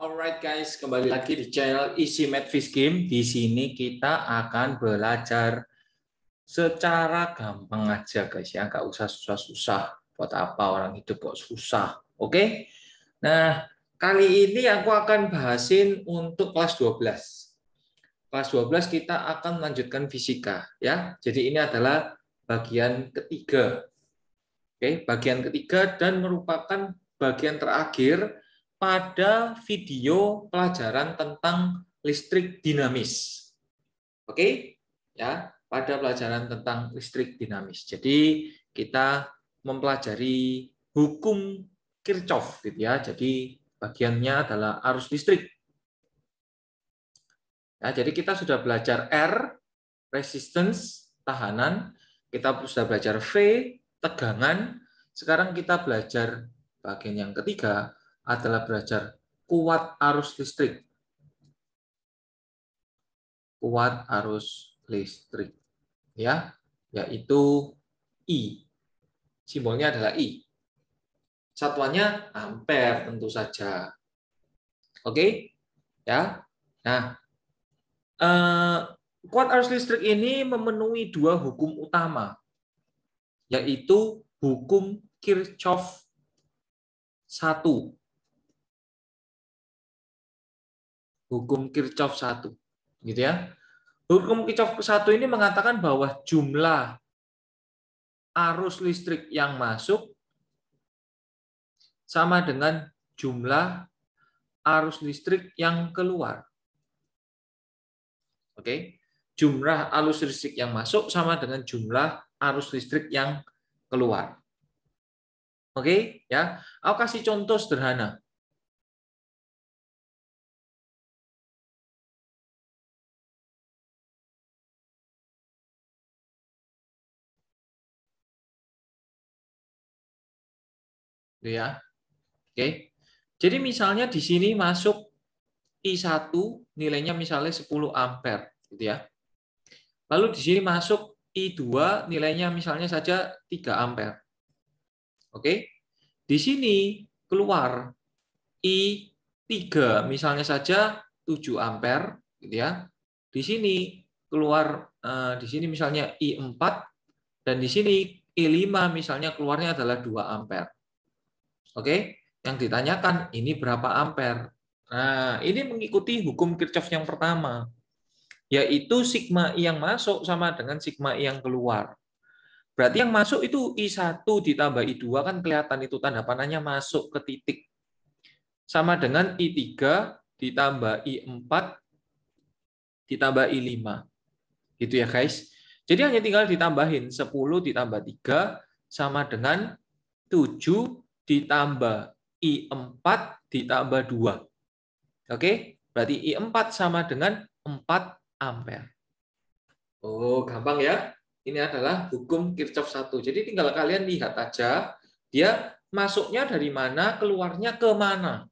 Alright guys, kembali lagi di channel Easy Math Fish Game. Di sini kita akan belajar secara gampang aja guys ya, nggak usah susah-susah. Buat apa orang hidup kok susah? Oke? Nah, kali ini aku akan bahasin untuk kelas 12. Kelas 12 kita akan melanjutkan fisika ya. Jadi ini adalah bagian ketiga. Oke, bagian ketiga dan merupakan bagian terakhir pada video pelajaran tentang listrik dinamis. Oke, ya, pada pelajaran tentang listrik dinamis. Jadi kita mempelajari hukum Kirchhoff gitu ya. Jadi bagiannya adalah arus listrik. Ya, jadi kita sudah belajar R, resistance, tahanan. Kita sudah belajar V, tegangan. Sekarang kita belajar bagian yang ketiga adalah belajar kuat arus listrik. Kuat arus listrik, ya, yaitu I. Simbolnya adalah I. Satuannya ampere tentu saja. Oke, ya. Nah, kuat arus listrik ini memenuhi dua hukum utama, yaitu hukum Kirchhoff 1. Hukum Kirchhoff 1. Gitu ya. Hukum Kirchhoff 1 ini mengatakan bahwa jumlah arus listrik yang masuk sama dengan jumlah arus listrik yang keluar. Oke. Jumlah arus listrik yang masuk sama dengan jumlah arus listrik yang keluar. Oke, ya. Aku kasih contoh sederhana. Ya. Oke. Jadi misalnya di sini masuk I1 nilainya misalnya 10 ampere gitu ya. Lalu di sini masuk I2 nilainya misalnya saja 3 ampere. Oke. Di sini keluar I3 misalnya saja 7 ampere gitu ya. Di sini keluar di sini misalnya I4 dan di sini I5 misalnya keluarnya adalah 2 ampere. Oke, yang ditanyakan ini berapa ampere? Nah, ini mengikuti hukum Kirchhoff yang pertama, yaitu sigma I yang masuk sama dengan sigma I yang keluar. Berarti yang masuk itu I1 ditambah I2 kan kelihatan itu tanda panahnya masuk ke titik. Sama dengan I3 ditambah I4 ditambah I5. Gitu ya guys. Jadi hanya tinggal ditambahin 10 ditambah 3 sama dengan 7 ditambah I4 ditambah 2. Oke, berarti I4 sama dengan 4 ampere. Oh, gampang ya. Ini adalah hukum Kirchhoff 1. Jadi tinggal kalian lihat aja, dia masuknya dari mana, keluarnya ke mana.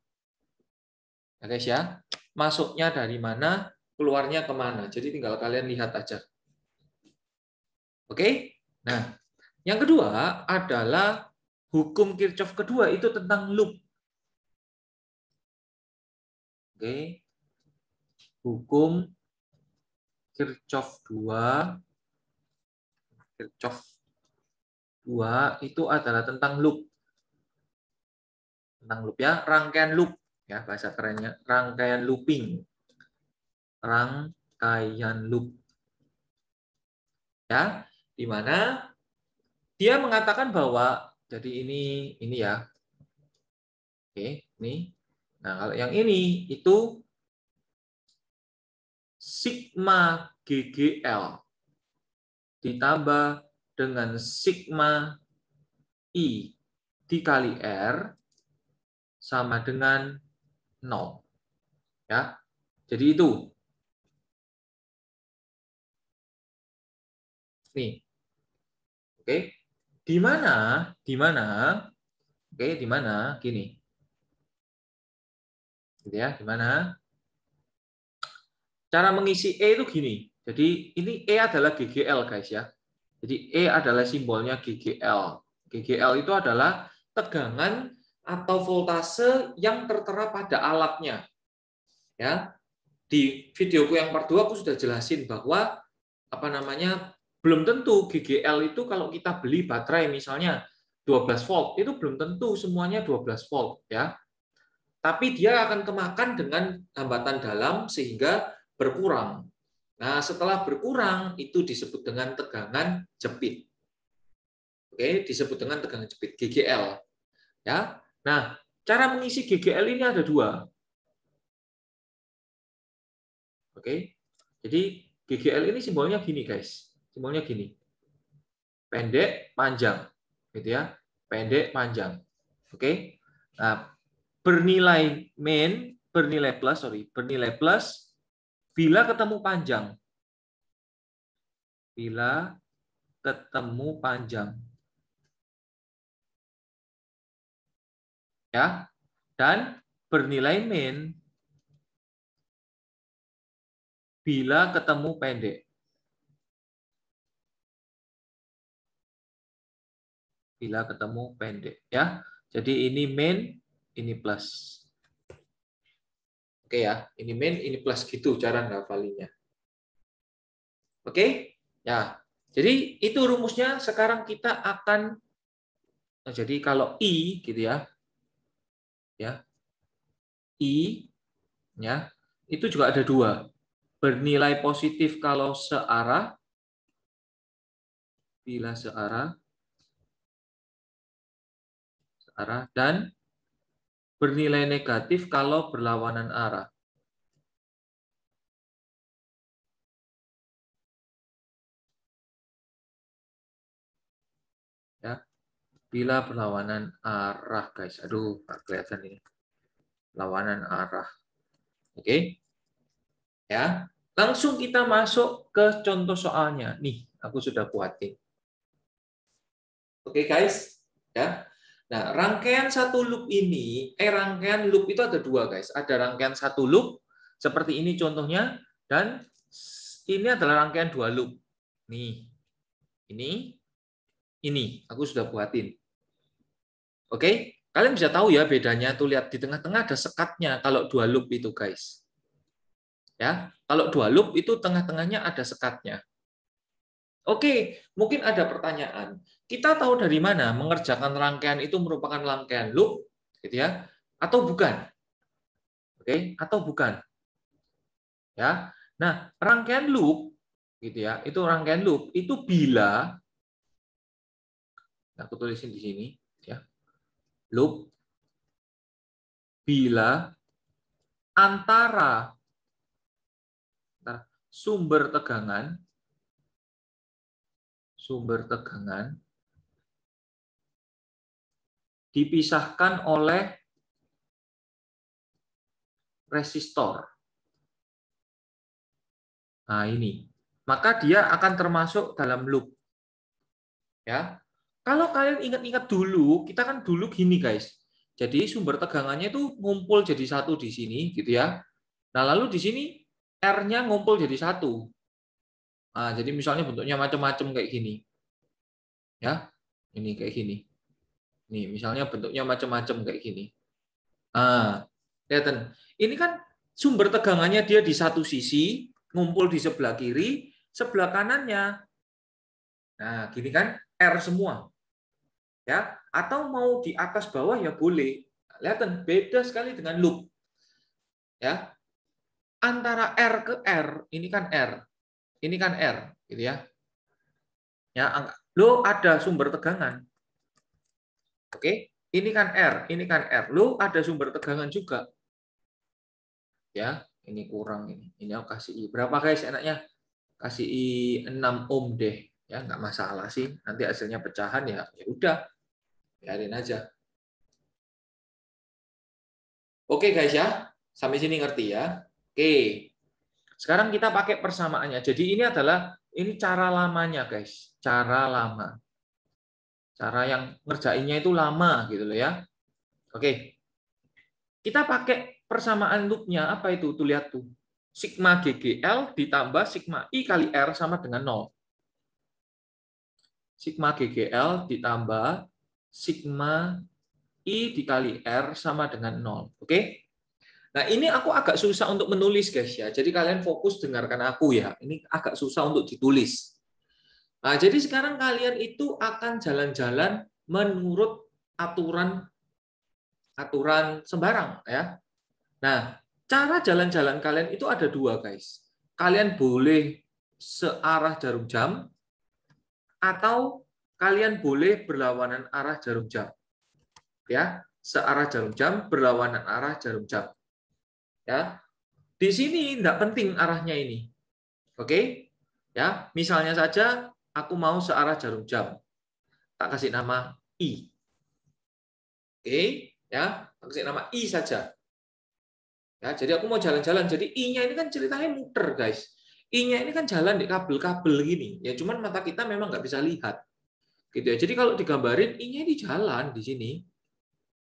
Ya guys ya, masuknya dari mana, keluarnya ke mana. Jadi tinggal kalian lihat aja. Oke? Nah, yang kedua adalah hukum Kirchhoff kedua, itu tentang loop. Oke. Hukum Kirchhoff 2. Kirchhoff 2 itu adalah tentang loop. Tentang loop ya, rangkaian loop ya bahasa kerennya, rangkaian looping. Rangkaian loop. Ya, di mana dia mengatakan bahwa jadi ini ya. Oke, ini. Nah, kalau yang ini itu sigma GGL ditambah dengan sigma I dikali R sama dengan 0. Ya. Jadi itu. Nih. Oke. Di mana? Oke, di mana? Gini. Gitu ya, di mana? Cara mengisi E itu gini. Jadi ini E adalah GGL guys ya. Jadi E adalah simbolnya GGL. GGL itu adalah tegangan atau voltase yang tertera pada alatnya. Ya, di videoku yang part 2 aku sudah jelasin bahwa apa namanya, belum tentu GGL itu kalau kita beli baterai misalnya 12 volt itu belum tentu semuanya 12 volt ya. Tapi dia akan kemakan dengan hambatan dalam sehingga berkurang. Nah, setelah berkurang itu disebut dengan tegangan jepit. Oke, disebut dengan tegangan jepit GGL ya. Nah, cara mengisi GGL ini ada dua. Oke. Jadi GGL ini simbolnya gini, guys. Simbolnya gini. Pendek, panjang. Gitu ya. Pendek, panjang. Oke. Nah, bernilai bernilai plus bila ketemu panjang. Bila ketemu panjang. Ya. Dan bernilai min bila ketemu pendek. Bila ketemu pendek ya. Jadi ini min, ini plus. Oke ya, ini min, ini plus gitu cara ngafalinya. Oke? Ya. Jadi itu rumusnya. Sekarang kita akan jadi kalau I gitu ya. Ya. I ya. Itu juga ada dua. Bernilai positif kalau searah, bila searah dan bernilai negatif kalau berlawanan arah. Ya, bila berlawanan arah, guys. Aduh, nggak kelihatan ini. Lawanan arah. Oke. Ya. Langsung kita masuk ke contoh soalnya. Nih, aku sudah buatin. Oke, guys. Ya. Nah, rangkaian satu loop ini, rangkaian loop itu ada dua, guys. Ada rangkaian satu loop, seperti ini contohnya, dan ini adalah rangkaian dua loop. Nih, ini, aku sudah buatin. Oke, kalian bisa tahu ya bedanya, tuh lihat di tengah-tengah ada sekatnya kalau dua loop itu, guys. Ya, kalau dua loop itu tengah-tengahnya ada sekatnya. Oke, mungkin ada pertanyaan. Kita tahu dari mana mengerjakan rangkaian itu merupakan rangkaian loop, gitu ya, atau bukan? Oke, atau bukan? Ya. Nah, rangkaian loop, gitu ya, itu rangkaian loop itu bila, aku tulisin di sini, ya, loop bila antara sumber tegangan dipisahkan oleh resistor. Nah, ini. Maka dia akan termasuk dalam loop. Ya. Kalau kalian ingat-ingat dulu, kita kan dulu gini, guys. Jadi sumber tegangannya itu ngumpul jadi satu di sini, gitu ya. Nah, lalu di sini R-nya ngumpul jadi satu. Nah, jadi misalnya bentuknya macam-macam kayak gini. Ya. Ini kayak gini. Nih, misalnya bentuknya macam-macam kayak gini. Nah, kelihatan. Ini kan sumber tegangannya dia di satu sisi, ngumpul di sebelah kiri, sebelah kanannya. Nah, gini kan R semua. Ya, atau mau di atas bawah ya boleh. Kelihatan beda sekali dengan loop. Ya. Antara R ke R, ini kan R. Ini kan R, gitu ya. Ya, lo ada sumber tegangan. Oke, ini kan R, ini kan R. Lo ada sumber tegangan juga. Ya, ini kurang ini. Ini aku kasih I. Berapa guys enaknya? Kasih I 6 ohm deh. Ya, nggak masalah sih. Nanti hasilnya pecahan ya, ya udah. Biarin aja. Oke guys ya. Sampai sini ngerti ya. Oke. Sekarang kita pakai persamaannya. Jadi ini adalah cara lamanya guys. Cara lama. Cara yang ngerjainnya itu lama gitu loh ya. Oke. Kita pakai persamaan loopnya apa itu? Tuh lihat tuh. Sigma GGL ditambah sigma I kali R sama dengan 0. Sigma GGL ditambah sigma I dikali R sama dengan 0. Oke? Nah, ini aku agak susah untuk menulis, guys ya. Jadi kalian fokus dengarkan aku ya. Ini agak susah untuk ditulis. Nah, jadi sekarang kalian itu akan jalan-jalan menurut aturan sembarang ya. Nah, cara jalan-jalan kalian itu ada dua, guys. Kalian boleh searah jarum jam atau kalian boleh berlawanan arah jarum jam. Ya, searah jarum jam, berlawanan arah jarum jam. Ya. Di sini tidak penting arahnya ini. Oke? Ya, misalnya saja aku mau searah jarum jam. Tak kasih nama I. Oke, ya. Tak kasih nama I saja. Ya, jadi aku mau jalan-jalan. Jadi I-nya ini kan ceritanya muter, guys. I-nya ini kan jalan di kabel-kabel gini. Ya, cuman mata kita memang nggak bisa lihat. Gitu ya. Jadi kalau digambarin I-nya ini jalan di sini.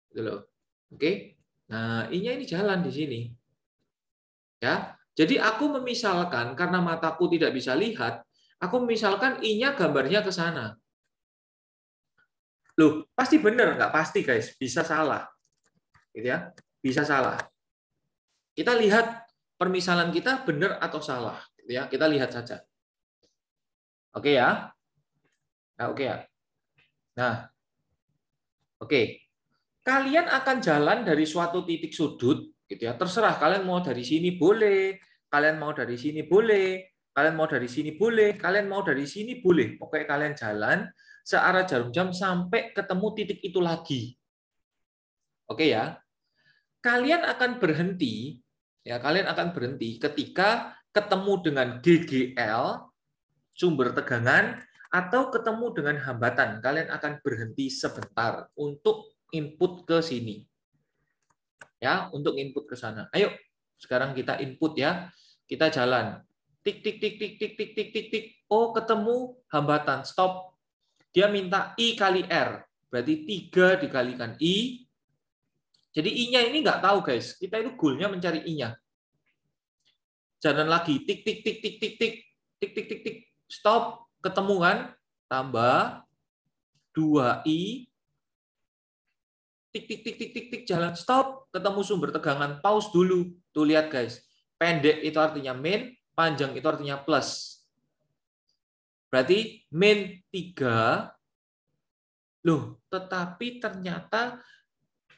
Gitu loh. Oke. Nah, I-nya ini jalan di sini. Ya. Jadi aku memisalkan karena mataku tidak bisa lihat, aku memisalkan I-nya gambarnya ke sana. Loh, pasti benar nggak? Pasti, guys. Bisa salah. Gitu ya. Bisa salah. Kita lihat permisalan kita benar atau salah. Gitu ya. Kita lihat saja. Oke ya. Nah, oke ya. Nah, oke. Kalian akan jalan dari suatu titik sudut, gitu ya. Terserah kalian mau dari sini boleh, kalian mau dari sini boleh, kalian mau dari sini boleh, kalian mau dari sini boleh. Pokoknya kalian jalan searah jarum jam sampai ketemu titik itu lagi. Oke ya. Kalian akan berhenti, ya kalian akan berhenti ketika ketemu dengan GGL, sumber tegangan, atau ketemu dengan hambatan. Kalian akan berhenti sebentar untuk input ke sini. Ya, untuk input ke sana. Ayo, sekarang kita input ya. Kita jalan. Tik tik tik tik tik tik tik tik tik. Oh, ketemu hambatan. Stop. Dia minta I kali R. Berarti 3 dikalikan I. Jadi I-nya ini nggak tahu, guys. Kita itu goalnya mencari I-nya. Jalan lagi. Tik tik tik tik tik tik tik tik tik tik. Stop. Ketemu kan? Tambah 2I. Tik tik tik tik tik tik, jalan, stop, ketemu sumber tegangan, pause dulu. Tuh lihat, guys. Pendek itu artinya min, panjang itu artinya plus. Berarti min 3. Loh, tetapi ternyata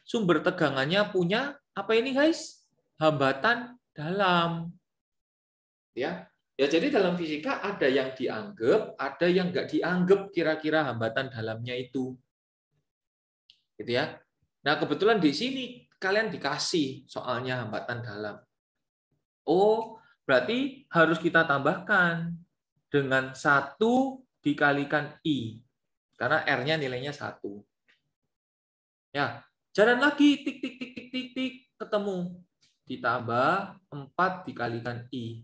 sumber tegangannya punya apa ini, guys? Hambatan dalam. Ya. Ya, jadi dalam fisika ada yang dianggap, ada yang nggak dianggap kira-kira hambatan dalamnya itu. Gitu ya. Nah, kebetulan di sini kalian dikasih soalnya hambatan dalam. Oh, berarti harus kita tambahkan dengan 1 dikalikan I. Karena R-nya nilainya 1. Ya, jalan lagi, tik, tik, tik, tik, tik, tik, ketemu. Ditambah 4 dikalikan I.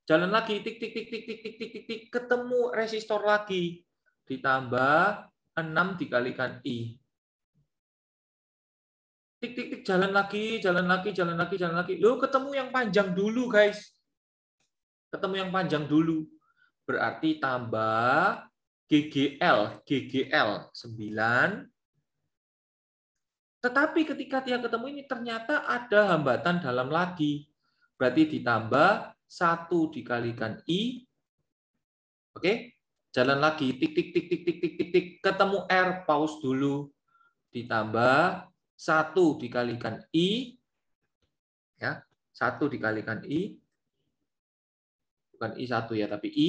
Jalan lagi, tik, tik, tik, tik, tik, tik, tik, tik, tik, ketemu resistor lagi. Ditambah 6 dikalikan I. Tik tik tik, jalan lagi, jalan lagi, jalan lagi, jalan lagi. Loh, ketemu yang panjang dulu, guys. Ketemu yang panjang dulu. Berarti tambah GGL, GGL 9. Tetapi ketika dia ketemu ini ternyata ada hambatan dalam lagi. Berarti ditambah 1 dikalikan I. Oke? Jalan lagi, tik tik tik tik tik tik tik tik, ketemu R, pause dulu. Ditambah 1 dikalikan I. Ya, 1 dikalikan I, bukan I1 ya, tapi I.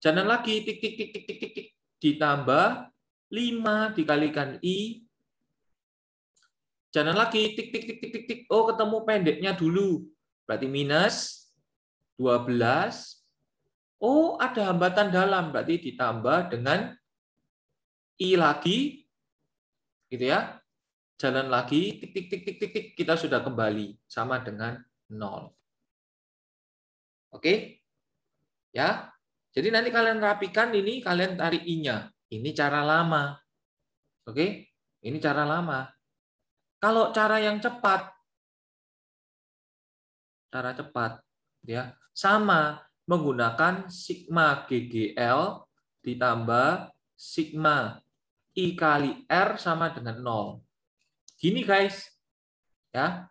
Jalan lagi, tik, tik, tik, tik, tik, tik, tik, ditambah 5 dikalikan I. Jalan lagi, tik, tik, tik, tik, tik, tik. Oh, ketemu pendeknya dulu. Berarti minus 12. Oh, ada hambatan dalam. Berarti ditambah dengan I lagi. Gitu ya. Jalan lagi, tik, tik, tik, tik, tik, tik. Kita sudah kembali. Sama dengan 0. Oke? Ya. Jadi nanti kalian rapikan ini, kalian tarik I-nya. Ini cara lama. Oke? Ini cara lama. Kalau cara yang cepat, ya sama menggunakan sigma GGL ditambah sigma I kali R sama dengan 0. Gini, guys. Ya.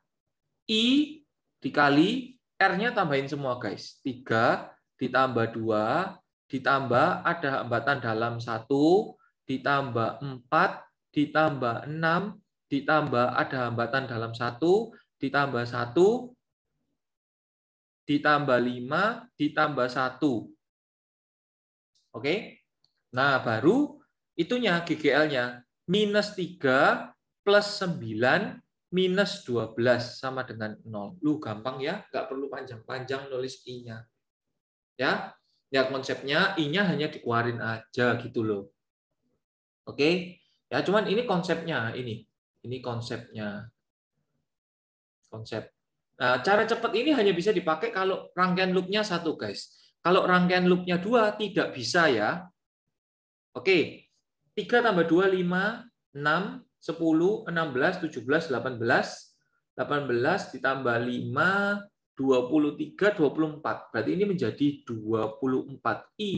I dikali R-nya tambahin semua, guys. 3 ditambah 2 ditambah ada hambatan dalam 1 ditambah 4 ditambah 6 ditambah ada hambatan dalam 1 ditambah 1 ditambah 5 ditambah 1. Oke. Nah, baru itunya GGL-nya minus 3 plus 9 minus 12 sama dengan 0. Lu gampang ya, nggak perlu panjang-panjang nulis I-nya. Ya, ya konsepnya I-nya hanya dikeluarin aja gitu loh. Oke. Ya, cuman ini konsepnya ini. Ini konsepnya. Konsep. Nah, cara cepat ini hanya bisa dipakai kalau rangkaian loop-nya 1, guys. Kalau rangkaian loop-nya 2 tidak bisa ya. Oke. 3 tambah 2 5 6 10 16 17 18 18 ditambah 5 23 24. Berarti ini menjadi 24i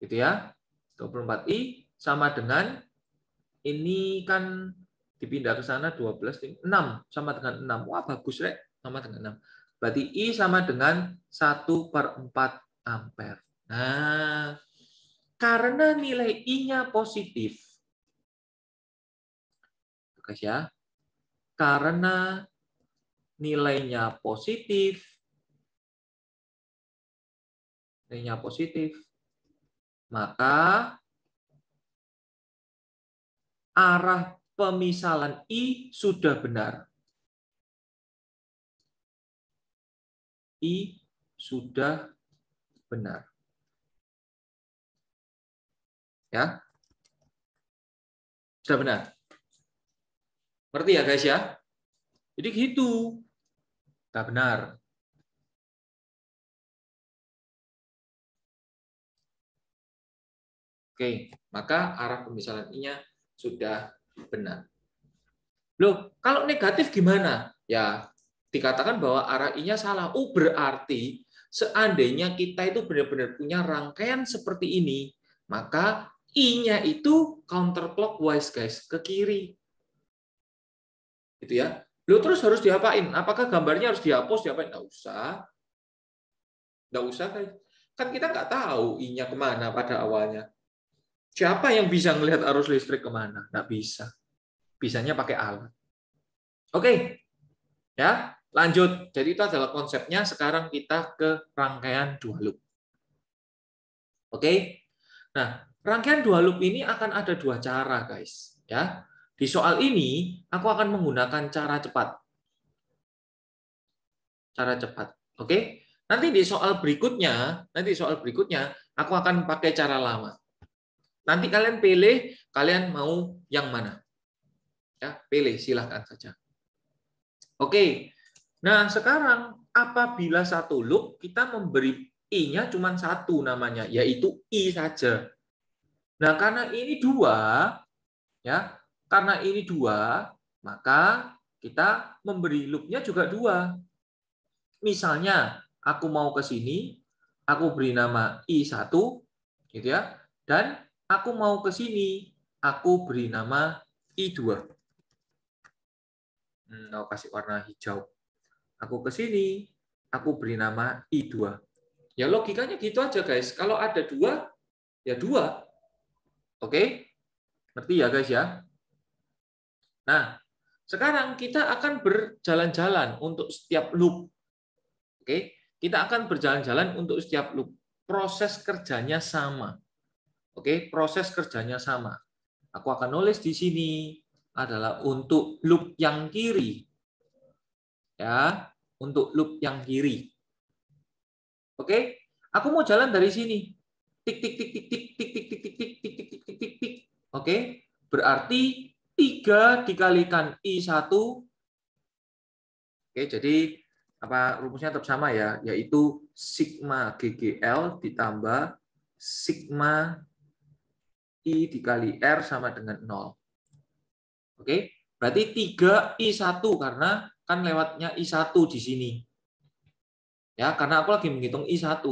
gitu ya. 24i sama dengan ini kan dipindah ke sana 12 6 sama dengan 6. Wah, bagus, Rek. Sama dengan 6. Berarti I sama dengan 1/4 ampere. Nah, karena nilai I-nya positif, guys ya, karena nilainya positif, maka arah pemisalan I sudah benar. I sudah benar. Ya. Sudah benar. Ngerti ya, guys ya? Jadi gitu. Sudah benar. Oke, maka arah pemisalan I-nya sudah benar. Loh, kalau negatif gimana? Ya, dikatakan bahwa arah I-nya salah. Oh, berarti seandainya kita itu benar-benar punya rangkaian seperti ini, maka I-nya itu counterclockwise, guys, ke kiri. Gitu ya. Loh, terus harus diapain? Apakah gambarnya harus dihapus, diapain? Nggak usah. Nggak usah, guys. Kan kita nggak tahu I-nya kemana pada awalnya. Siapa yang bisa melihat arus listrik kemana? Nggak bisa. Bisanya pakai alat. Oke, ya lanjut. Jadi itu adalah konsepnya. Sekarang kita ke rangkaian dua loop. Oke. Nah, rangkaian dua loop ini akan ada dua cara, guys. Ya, di soal ini aku akan menggunakan cara cepat. Cara cepat. Oke. Nanti di soal berikutnya, aku akan pakai cara lama. Nanti kalian pilih, kalian mau yang mana? Ya, pilih, silahkan saja. Oke. Nah, sekarang apabila satu loop kita memberi I-nya cuma satu namanya, yaitu I saja. Nah, karena ini dua, ya, maka kita memberi loop-nya juga dua. Misalnya, aku mau ke sini, aku beri nama I1, gitu ya, dan aku mau ke sini, aku beri nama I2. Aku kasih warna hijau. Aku ke sini, aku beri nama I2. Ya logikanya gitu aja, guys. Kalau ada dua, ya dua. Oke? Ngerti ya, guys ya? Nah, sekarang kita akan berjalan-jalan untuk setiap loop. Oke? Kita akan berjalan-jalan untuk setiap loop. Proses kerjanya sama. Oke? Proses kerjanya sama. Aku akan nulis di sini adalah untuk loop yang kiri. Ya, untuk loop yang kiri. Oke, aku mau jalan dari sini. Tik tik tik tik tik tik tik tik tik tik tik tik tik tik tik tik. Oke, berarti 3 dikalikan I1. Oke, jadi apa rumusnya tetap sama ya, yaitu sigma GGL ditambah sigma I dikali R sama dengan 0. Oke, berarti 3 I1 karena kan lewatnya I1 di sini. Ya, karena aku lagi menghitung I1.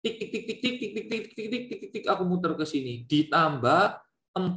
Tik tik tik tik tik tik tik tik tik tik tik tik aku muter ke sini. Ditambah 4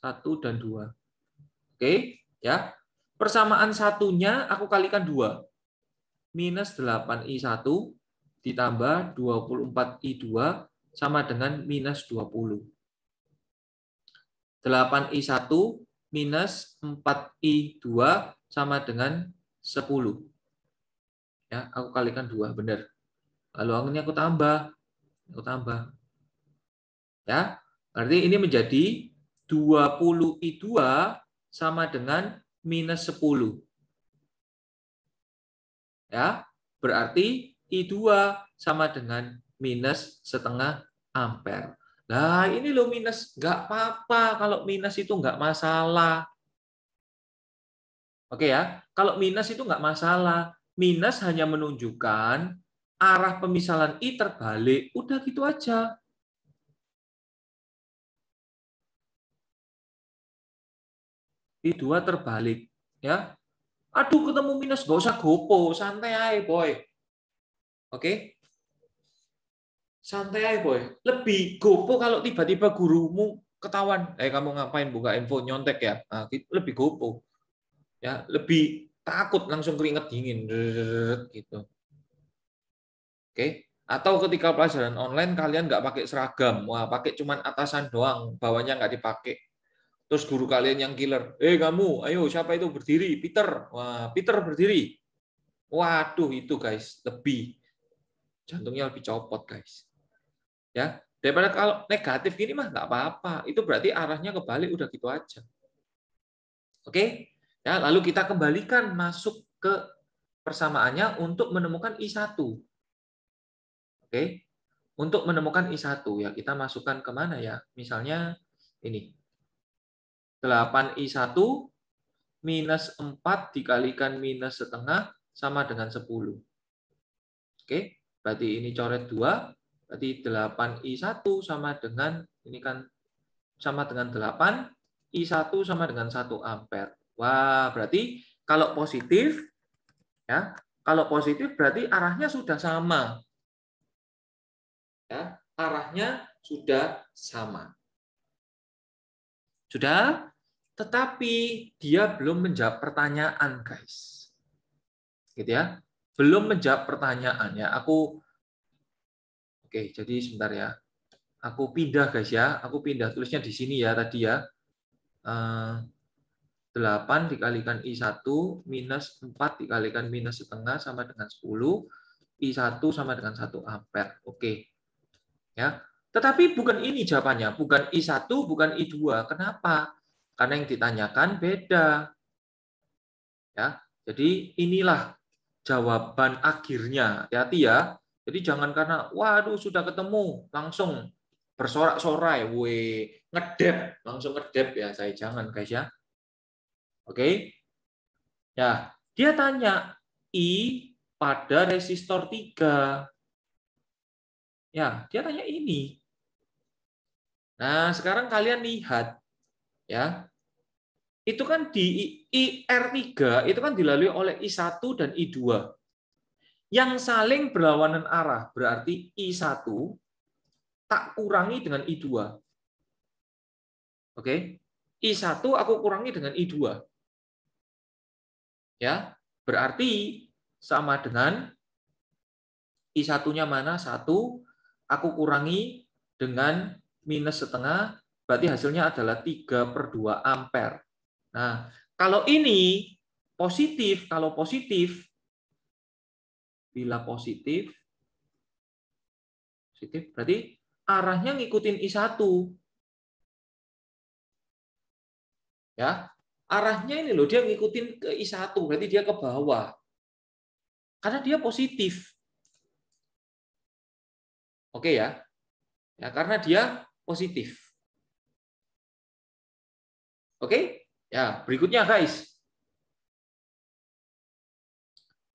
1 dan 2. Oke, ya. Persamaan satunya aku kalikan 2. Minus 8I1 ditambah 24I2 sama dengan minus 20. 8I1 minus 4I2 sama dengan 10. Ya, aku kalikan 2, benar. Lalu ini aku tambah. Ya, berarti ini menjadi 20I2 sama dengan minus 10. Ya, berarti I2 sama dengan minus setengah ampere. Nah, ini loh minus. Nggak apa-apa kalau minus itu nggak masalah. Oke ya, kalau minus itu nggak masalah. Minus hanya menunjukkan arah pemisalan I terbalik. Udah gitu aja. I2 terbalik. Ya, aduh ketemu minus, nggak usah gopo. Santai aja, boy. Oke? Santai aja, boy. Lebih gopo kalau tiba-tiba gurumu ketahuan, kamu ngapain buka info nyontek ya? Nah, lebih gopo. Ya, lebih takut langsung keringet dingin gitu. Oke? Atau ketika pelajaran online kalian nggak pakai seragam, wah pakai cuman atasan doang, bawahnya nggak dipakai. Terus guru kalian yang killer, kamu, ayo siapa itu berdiri? Peter, wah Peter berdiri. Waduh itu guys, lebih jantungnya lebih copot guys. Ya, daripada kalau negatif gini mah nggak apa-apa. Itu berarti arahnya kebalik, udah gitu aja. Oke? Ya, lalu kita kembalikan masuk ke persamaannya untuk menemukan I1. Oke? Untuk menemukan I1 ya kita masukkan kemana ya? Misalnya ini. 8I1 minus 4 dikalikan minus setengah sama dengan 10. Oke? Berarti ini coret 2. Berarti 8I1 sama dengan, ini kan sama dengan 8, I1 sama dengan 1 ampere. Wah, berarti kalau positif, ya, kalau positif berarti arahnya sudah sama. Ya, arahnya sudah sama. Sudah? Tetapi dia belum menjawab pertanyaan, guys. Gitu ya. Belum menjawab pertanyaan ya. Oke, jadi sebentar ya. Aku pindah, guys ya. Aku pindah tulisnya di sini ya tadi ya. 8 dikalikan I1 minus 4 dikalikan minus setengah sama dengan 10. I1 sama dengan 1 ampere. Oke. Ya. Tetapi bukan ini jawabannya. Bukan I1, bukan I2. Kenapa? Karena yang ditanyakan beda. Ya. Jadi inilah jawaban akhirnya. Hati-hati ya. Jadi jangan karena, waduh sudah ketemu, langsung bersorak-sorai, ngedep, langsung ngedep ya. Saya jangan guys ya. Oke. Ya, dia tanya I pada resistor 3. Ya, dia tanya ini. Nah, sekarang kalian lihat ya. Itu kan di IR3 itu kan dilalui oleh I1 dan I2. Yang saling berlawanan arah, berarti I1 tak kurangi dengan I2. Oke. I1 aku kurangi dengan I2. Ya, berarti sama dengan I1-nya mana? 1, aku kurangi dengan minus setengah, berarti hasilnya adalah 3/2 ampere. Nah, kalau ini positif, bila positif, berarti arahnya ngikutin I1. Ya, arahnya ini loh, dia ngikutin ke I1, berarti dia ke bawah. Karena dia positif. Oke ya. Ya, karena dia positif. Oke? Ya, berikutnya guys.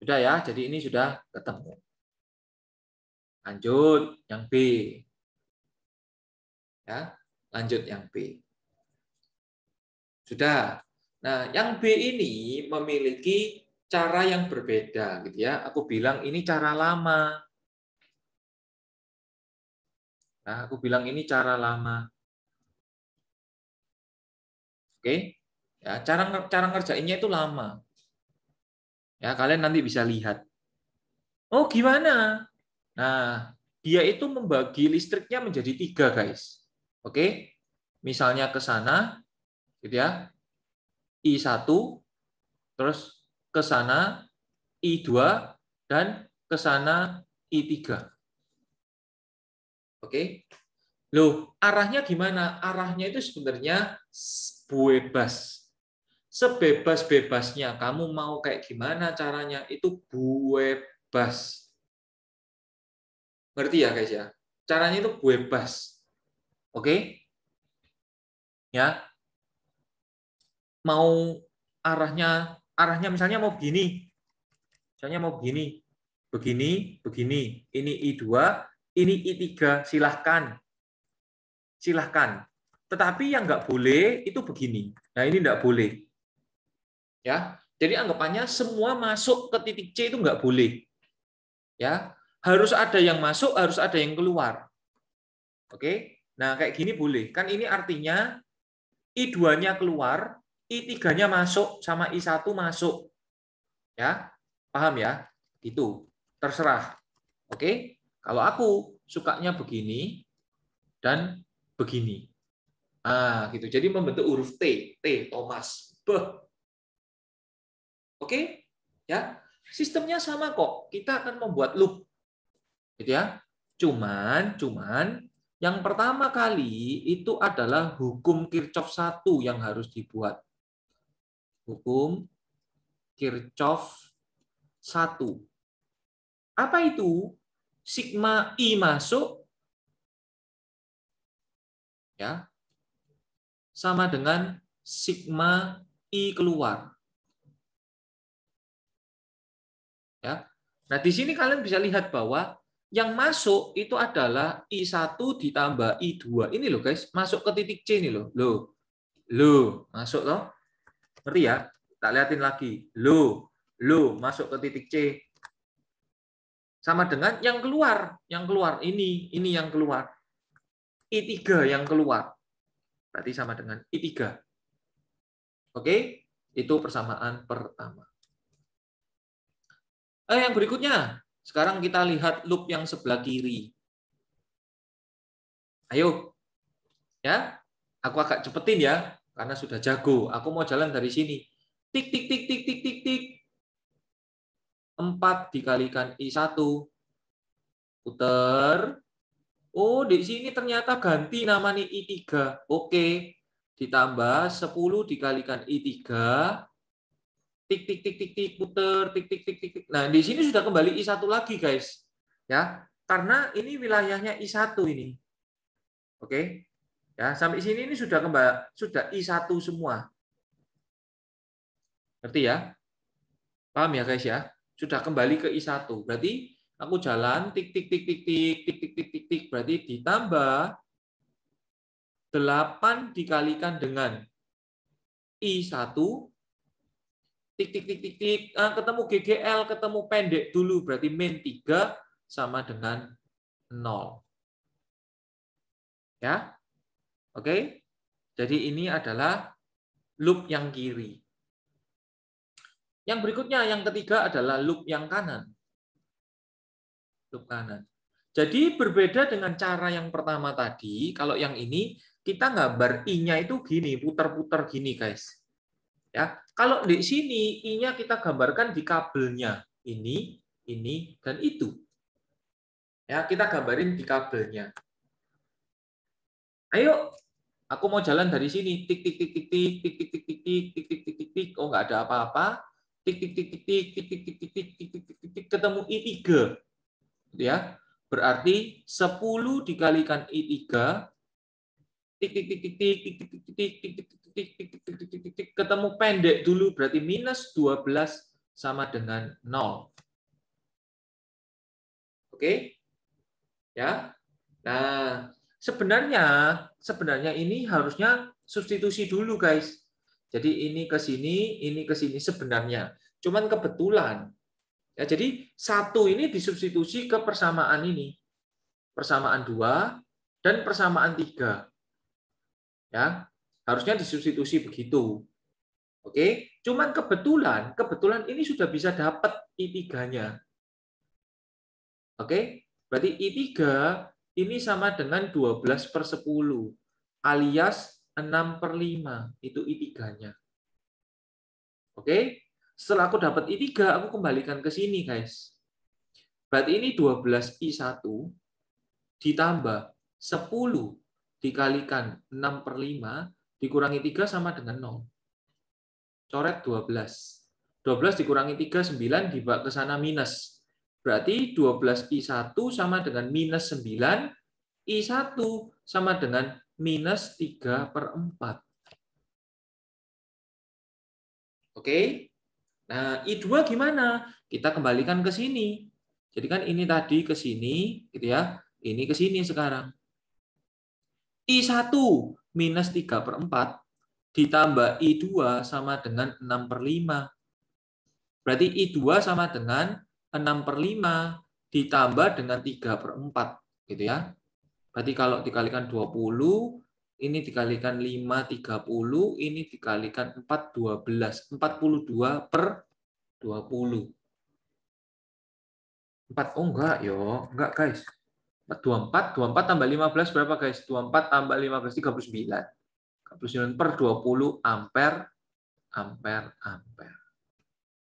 Sudah ya, jadi ini sudah ketemu. Lanjut yang B. Ya, lanjut yang B. Sudah. Nah, yang B ini memiliki cara yang berbeda gitu ya. Aku bilang ini cara lama. Nah, aku bilang ini cara lama. Oke. Ya, cara ngerjainnya itu lama. Ya, kalian nanti bisa lihat. Oh, gimana? Nah, dia itu membagi listriknya menjadi 3, guys. Oke. Misalnya ke sana, gitu ya. I1, terus ke sana I2, dan ke sana I3. Oke. Loh, arahnya gimana? Arahnya itu sebenarnya bebas. Sebebas-bebasnya. Kamu mau kayak gimana caranya? Itu bebas. Ngerti ya, guys ya? Caranya itu bebas. Oke? Ya. Mau arahnya misalnya mau begini. Misalnya mau begini. Begini, begini. Ini I2, ini I3. Silahkan. Silahkan. Tetapi yang nggak boleh itu begini. Nah, ini nggak boleh. Ya, jadi anggapannya semua masuk ke titik C itu nggak boleh. Ya, harus ada yang masuk, harus ada yang keluar. Oke, nah kayak gini boleh. Kan ini artinya I2-nya keluar, I3-nya masuk, sama I1 masuk. Ya, paham ya? Itu terserah. Oke, kalau aku sukanya begini dan begini. Ah, gitu. Jadi membentuk huruf T, Thomas. Oke, ya. Sistemnya sama kok. Kita akan membuat loop. Gitu ya. Cuman yang pertama kali itu adalah hukum Kirchhoff 1 yang harus dibuat. Hukum Kirchhoff 1. Apa itu? Sigma I masuk ya sama dengan sigma I keluar. Ya. Nah, di sini kalian bisa lihat bahwa yang masuk itu adalah I1 ditambah I2. Ini loh guys, masuk ke titik C ini loh. Loh, masuk loh. Ngerti ya? Tak liatin lagi. Loh, masuk ke titik C. Sama dengan yang keluar. Yang keluar ini yang keluar. I3 yang keluar. Berarti sama dengan I3. Oke? Itu persamaan pertama. Yang berikutnya. Sekarang kita lihat loop yang sebelah kiri. Ayo. Ya. Aku agak cepetin ya. Karena sudah jago. Aku mau jalan dari sini. Tik, tik, tik, tik, tik, tik, tik. 4 dikalikan I1. Puter. Oh, di sini ternyata ganti namanya I3. Oke. Ditambah 10 dikalikan I3. Tik, tik, tik, tik, tik, puter. Tik, tik, tik, tik, tik. Nah, di sini sudah kembali I1 lagi, guys. Ya, karena ini wilayahnya I1 ini. Oke. Ya, sampai sini ini sudah kembali, sudah I1 semua. Ngerti ya? Paham ya, guys ya? Sudah kembali ke I1. Berarti aku jalan tik tik tik tik tik tik tik tik tik tik, berarti ditambah 8 dikalikan dengan I1 tik tik tik tik tik, ketemu GGL, ketemu pendek dulu, berarti min 3 sama dengan 0. Ya. Oke. Jadi ini adalah loop yang kiri. Yang berikutnya, yang ketiga adalah loop yang kanan. Loop kanan. Jadi berbeda dengan cara yang pertama tadi, kalau yang ini kita gambar I-nya itu gini, putar-putar gini, guys. Ya, kalau di sini I-nya kita gambarkan di kabelnya. Ini, dan itu. Ya, kita gambarin di kabelnya. Ayo, aku mau jalan dari sini. Tik tik tik tik tik tik tik tik tik tik tik tik tik tik tik. Oh, nggak ada apa-apa. Tik tik tik tik tik tik tik tik tik tik tik tik tik ketemu I3. Ya. Berarti 10 dikalikan I3 tik tik tik tik tik tik tik tik tik tik tik tik tik tik tik ketemu pendek dulu berarti minus 12 sama dengan 0. Oke? Ya. Nah, sebenarnya ini harusnya substitusi dulu, guys. Jadi ini ke sini sebenarnya. Cuman kebetulan. Ya, jadi 1 ini disubstitusi ke persamaan ini. Persamaan 2 dan persamaan 3. Ya. Harusnya disubstitusi begitu. Oke, cuman kebetulan ini sudah bisa dapat I3-nya. Oke, berarti I3 ini sama dengan 12/10 alias 6/5. Itu I3-nya. Oke, setelah aku dapat I3, aku kembalikan ke sini, guys. Berarti ini 12I1 ditambah 10 dikalikan 6/5 dikurangi 3 sama dengan 0. Coret 12. 12 dikurangi 3, 9, dibawa ke sana minus. Berarti 12I1 sama dengan minus 9, I1 sama dengan minus 3/4. Oke? Nah, I2 gimana? Kita kembalikan ke sini. Jadi kan ini tadi ke sini, gitu ya. Ini ke sini sekarang. I1 minus 3/4 ditambah I2 sama dengan 6/5. Berarti I2 sama dengan 6/5 ditambah dengan 3/4. Gitu ya. Berarti kalau dikalikan 20, ini dikalikan 5, 30, ini dikalikan 4, 12. 42/20. 4, oh enggak, yo. Enggak, guys. 24 tambah 15 berapa, guys? 24 tambah 15, 39. 39/20 ampere, ampere.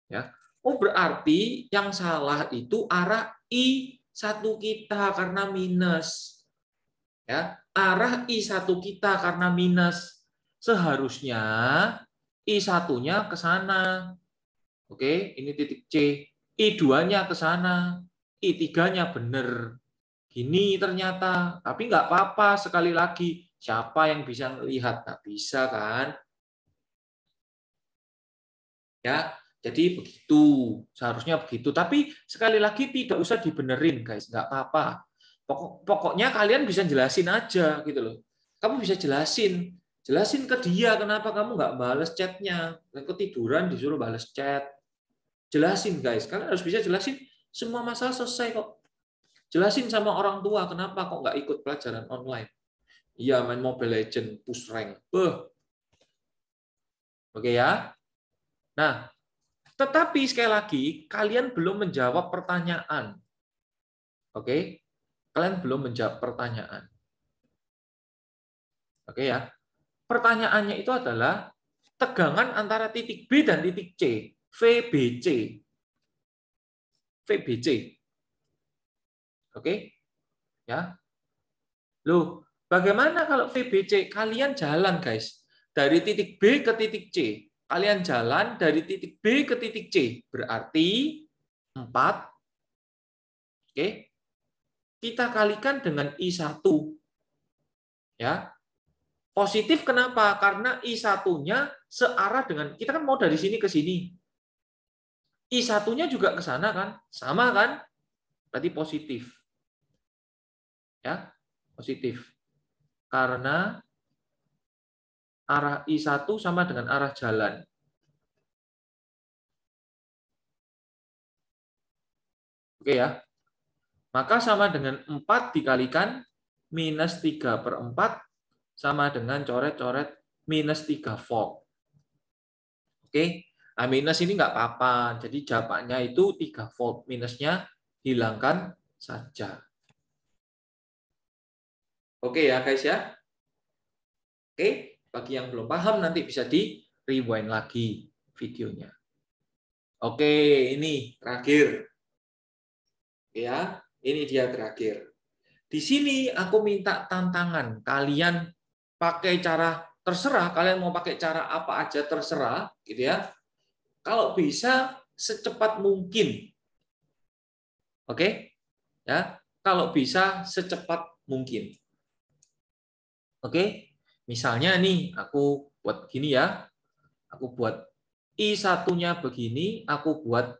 Ya. Oh, berarti yang salah itu arah I1 kita karena minus. Ya, arah I1 kita karena minus. Seharusnya I1-nya ke sana. Oke, ini titik C. I2-nya ke sana. I3-nya benar. Gini ternyata. Tapi nggak apa-apa, sekali lagi. Siapa yang bisa melihat? Nggak bisa, kan? Ya, jadi begitu. Seharusnya begitu. Tapi sekali lagi tidak usah dibenerin, guys. Nggak apa-apa. Pokoknya kalian bisa jelasin aja gitu loh. Kamu bisa jelasin ke dia kenapa kamu nggak balas chatnya. Ketiduran disuruh balas chat. Jelasin, guys. Kalian harus bisa jelasin, semua masalah selesai kok. Jelasin sama orang tua kenapa kok nggak ikut pelajaran online. Iya, main Mobile Legends push rank. Oke ya. Nah, tetapi sekali lagi kalian belum menjawab pertanyaan. Oke? Kalian belum menjawab pertanyaan. Oke ya. Pertanyaannya itu adalah tegangan antara titik B dan titik C, VBC. VBC. Oke? Ya. Loh, bagaimana kalau VBC? Kalian jalan, guys. Dari titik B ke titik C. Kalian jalan dari titik B ke titik C. Berarti 4. Oke. Kita kalikan dengan I1. Ya. Positif kenapa? Karena I1-nya searah dengan, kita kan mau dari sini ke sini. I1-nya juga ke sana kan? Sama kan? Berarti positif. Ya, positif. Karena arah I1 sama dengan arah jalan. Oke ya. Maka sama dengan 4 dikalikan minus 3/4 sama dengan coret-coret minus 3 volt. Oke. Nah, minus ini nggak apa-apa. Jadi jawabannya itu 3 volt. Minusnya hilangkan saja. Oke ya guys ya. Oke. Bagi yang belum paham nanti bisa di rewind lagi videonya. Oke, ini terakhir. Ya, ini dia terakhir. Di sini aku minta tantangan. Kalian pakai cara terserah, kalian mau pakai cara apa aja terserah, gitu ya. Kalau bisa secepat mungkin. Oke? Ya, kalau bisa secepat mungkin. Oke? Misalnya nih, aku buat begini ya. Aku buat I1-nya begini, aku buat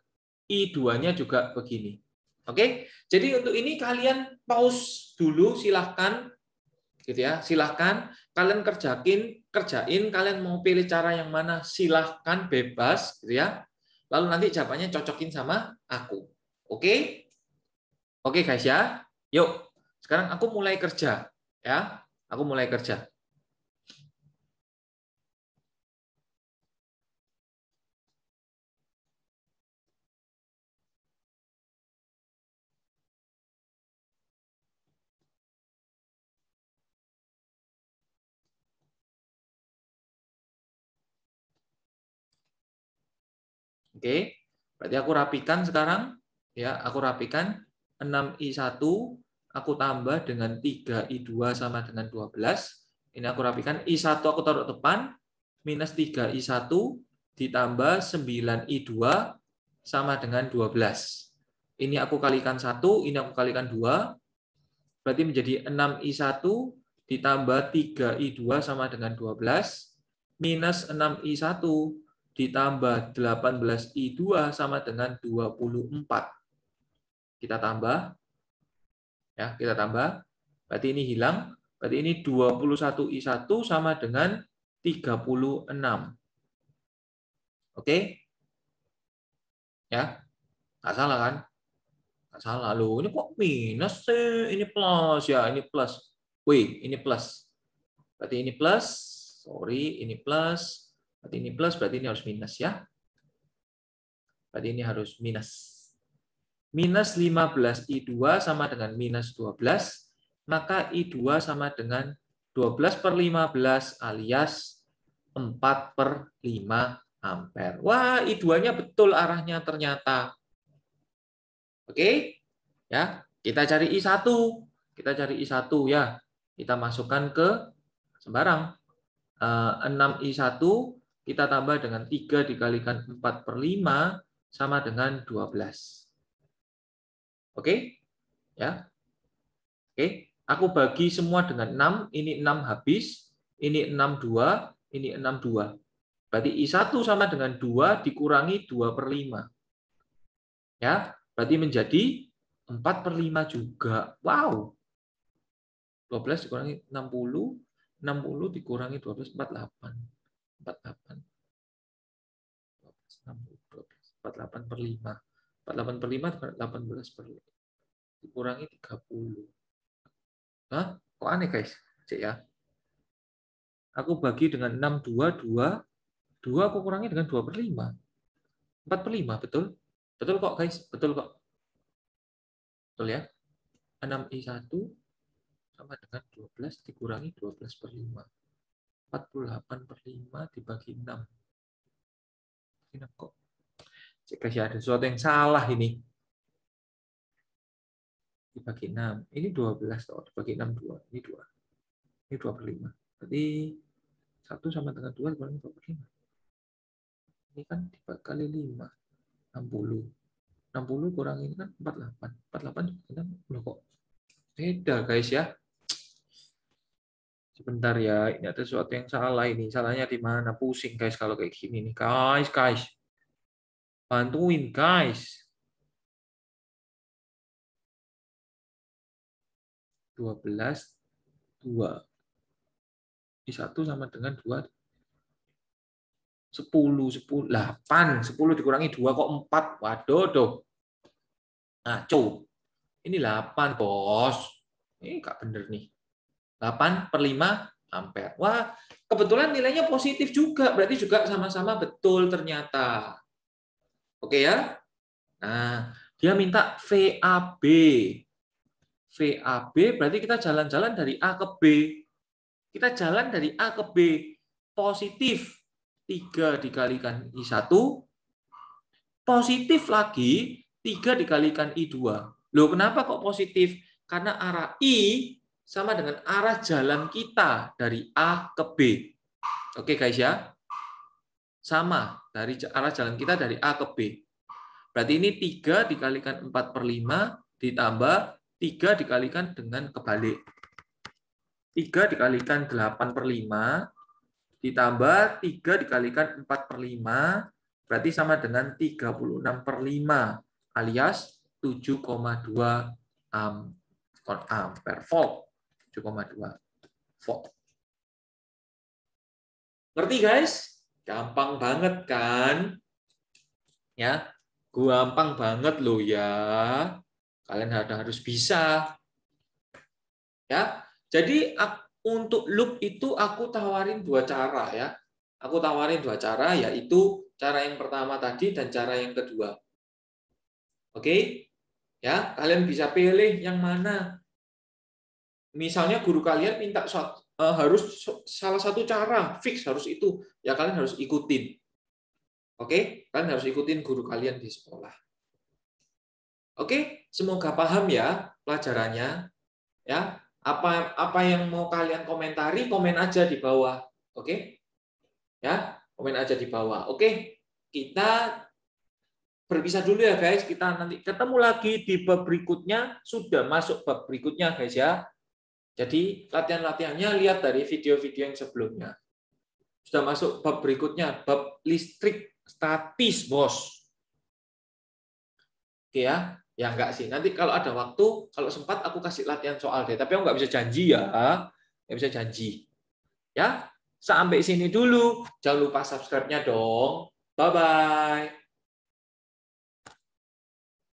I2-nya juga begini. Oke? Jadi untuk ini kalian pause dulu, silahkan. Gitu ya, silahkan kalian kerjain, kalian mau pilih cara yang mana silahkan, bebas gitu ya. Lalu nanti jawabannya cocokin sama aku. Oke? Oke guys ya. Yuk, sekarang aku mulai kerja ya. Aku mulai kerja. Oke, berarti aku rapikan sekarang. Ya, aku rapikan 6I1, aku tambah dengan 3I2 sama dengan 12. Ini aku rapikan, I1 aku taruh depan, minus 3I1 ditambah 9I2 sama dengan 12. Ini aku kalikan 1, ini aku kalikan 2. Berarti menjadi 6I1 ditambah 3I2 sama dengan 12, minus 6I1 ditambah 18I2 sama dengan 24. Kita tambah. Ya, kita tambah. Berarti ini hilang. Berarti ini 21I1 sama dengan 36. Oke? Ya, nggak salah kan? Nggak salah loh. Ini kok minus sih? Ini plus ya, ini plus. Wih, ini plus. Berarti ini plus. Sorry, ini plus. Berarti ini plus, berarti ini harus minus ya. Berarti ini harus minus. Minus 15I2 sama dengan minus 12, maka I2 sama dengan 12/15 alias 4/5 ampere. Wah, I2-nya betul arahnya ternyata. Oke? Ya, kita cari I1. Kita cari I1 ya. Kita masukkan ke sembarang. 6I1 kita tambah dengan 3 dikalikan 4/5 sama dengan 12. Oke? Ya. Oke, aku bagi semua dengan 6, ini 6 habis, ini 62, ini 62. Berarti I1 sama dengan 2 dikurangi 2/5. Ya, berarti menjadi 4/5 juga. Wow. 12 dikurangi 60, 60 dikurangi 12, 48. 48. 48/5. 48/5 18/5. Dikurangi 30. Hah? Kok aneh, guys? Cek ya. Aku bagi dengan 6, 2 aku kurangi dengan 2/5. 4/5, betul? Betul kok, guys. Betul kok. Betul ya? 6I1 sama dengan 12 dikurangi 12/5. 48/5 dibagi 6. Ini kok. Cek, guys, ya, ada sesuatu yang salah ini. Dibagi 6. Ini 12, toh. Dibagi 6, 2. Ini 2. Ini 2/5. Berarti 1 sama dengan 2 dikurangi 2/5. Ini kan dibagi 5. 60. 60 kurang ini kan 48. 48 loh kok. Beda, guys, ya. Sebentar ya, ini ada sesuatu yang salah ini. Salahnya di mana? Pusing, guys, kalau kayak gini nih. Guys. Bantuin, guys. 12, 2. I1 sama dengan 2. 10, 8. 10 dikurangi 2 kok 4. Waduh, doh. Ngaco. Ini 8, bos. Ini nggak bener nih. 8/5 ampere. Wah, kebetulan nilainya positif juga. Berarti juga sama-sama betul ternyata. Oke ya? Nah, dia minta VAB. VAB berarti kita jalan-jalan dari A ke B. Kita jalan dari A ke B. Positif 3 dikalikan I1. Positif lagi 3 dikalikan I2. Loh, kenapa kok positif? Karena arah I sama dengan arah jalan kita dari A ke B. Oke, guys, ya. Sama dari arah jalan kita dari A ke B. Berarti ini 3 dikalikan 4/5 ditambah 3 dikalikan dengan kebalik. 3 dikalikan 8/5 ditambah 3 dikalikan 4/5 berarti sama dengan 36/5 alias 7,2 ampere volt. 7,2 volt. Ngerti, guys? Gampang banget kan? Ya, gampang banget loh ya. Kalian harus bisa. Ya. Jadi untuk loop itu aku tawarin 2 cara ya. Aku tawarin 2 cara, yaitu cara yang pertama tadi dan cara yang kedua. Oke? Ya, kalian bisa pilih yang mana. Misalnya guru kalian minta harus salah satu cara, fix harus itu. Ya kalian harus ikutin. Oke, kalian harus ikutin guru kalian di sekolah. Oke, semoga paham ya pelajarannya. Ya, apa yang mau kalian komentari, komen aja di bawah. Oke? Ya, komen aja di bawah. Oke, kita berpisah dulu ya guys. Kita nanti ketemu lagi di bab berikutnya. Sudah masuk bab berikutnya guys ya. Jadi latihan-latihannya lihat dari video-video yang sebelumnya. Sudah masuk bab berikutnya, bab listrik statis, bos. Oke ya. Ya enggak sih. Nanti kalau ada waktu, kalau sempat aku kasih latihan soal deh. Tapi aku nggak bisa janji ya. Nggak bisa janji. Ya, sampai sini dulu. Jangan lupa subscribe-nya dong. Bye-bye.